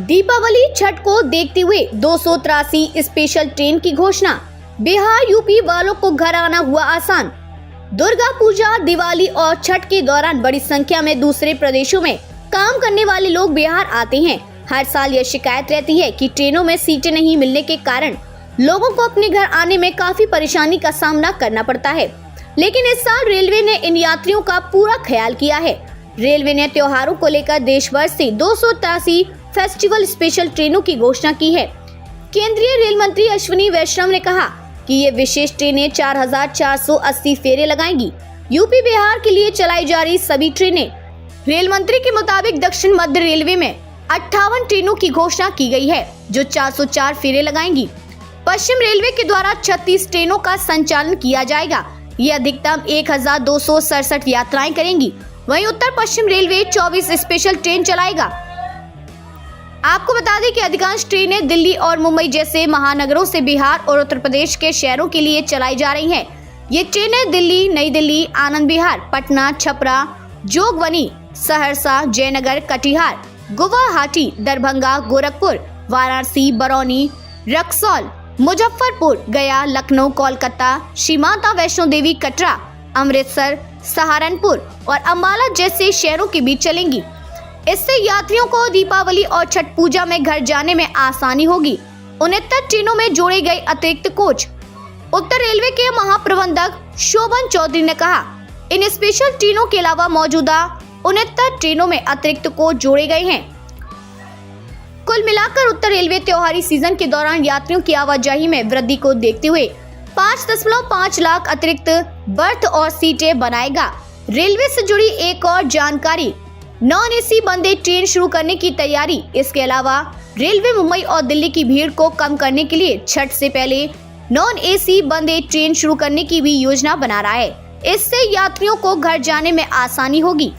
दीपावली छठ को देखते हुए 283 स्पेशल ट्रेन की घोषणा। बिहार यूपी वालों को घर आना हुआ आसान। दुर्गा पूजा, दिवाली और छठ के दौरान बड़ी संख्या में दूसरे प्रदेशों में काम करने वाले लोग बिहार आते हैं। हर साल यह शिकायत रहती है कि ट्रेनों में सीटें नहीं मिलने के कारण लोगों को अपने घर आने में काफी परेशानी का सामना करना पड़ता है, लेकिन इस साल रेलवे ने इन यात्रियों का पूरा ख्याल किया है। रेलवे ने त्योहारों को लेकर देश भर से 283 फेस्टिवल स्पेशल ट्रेनों की घोषणा की है। केंद्रीय रेल मंत्री अश्विनी वैष्णव ने कहा कि ये विशेष ट्रेनें 4480 फेरे लगाएंगी। यूपी बिहार के लिए चलाई जा रही सभी ट्रेनें। रेल मंत्री के मुताबिक दक्षिण मध्य रेलवे में 58 ट्रेनों की घोषणा की गई है, जो 404 फेरे लगाएंगी। पश्चिम रेलवे के द्वारा 36 ट्रेनों का संचालन किया जाएगा। ये अधिकतम 1267 यात्राएं करेंगी। वहीं उत्तर पश्चिम रेलवे 24 स्पेशल ट्रेन चलाएगा। आपको बता दें कि अधिकांश ट्रेनें दिल्ली और मुंबई जैसे महानगरों से बिहार और उत्तर प्रदेश के शहरों के लिए चलाई जा रही हैं। ये ट्रेनें दिल्ली, नई दिल्ली, आनंद विहार, पटना, छपरा, जोगबनी, सहरसा, जयनगर, कटिहार, गुवाहाटी, दरभंगा, गोरखपुर, वाराणसी, बरौनी, रक्सौल, मुजफ्फरपुर, गया, लखनऊ, कोलकाता, श्री माता वैष्णो देवी, कटरा, अमृतसर, सहारनपुर और अम्बाला जैसे शहरों के बीच चलेंगी। इससे यात्रियों को दीपावली और छठ पूजा में घर जाने में आसानी होगी। 69 ट्रेनों में जोड़े गए अतिरिक्त कोच। उत्तर रेलवे के महाप्रबंधक शोभन चौधरी ने कहा, इन स्पेशल ट्रेनों के अलावा मौजूदा 69 ट्रेनों में अतिरिक्त कोच जोड़े गए हैं। कुल मिलाकर उत्तर रेलवे त्योहारी सीजन के दौरान यात्रियों की आवाजाही में वृद्धि को देखते हुए 5.5 लाख अतिरिक्त बर्थ और सीटें बनाएगा। रेलवे से जुड़ी एक और जानकारी, नॉन एसी वंदे ट्रेन शुरू करने की तैयारी। इसके अलावा रेलवे मुंबई और दिल्ली की भीड़ को कम करने के लिए छठ से पहले नॉन एसी वंदे ट्रेन शुरू करने की भी योजना बना रहा है। इससे यात्रियों को घर जाने में आसानी होगी।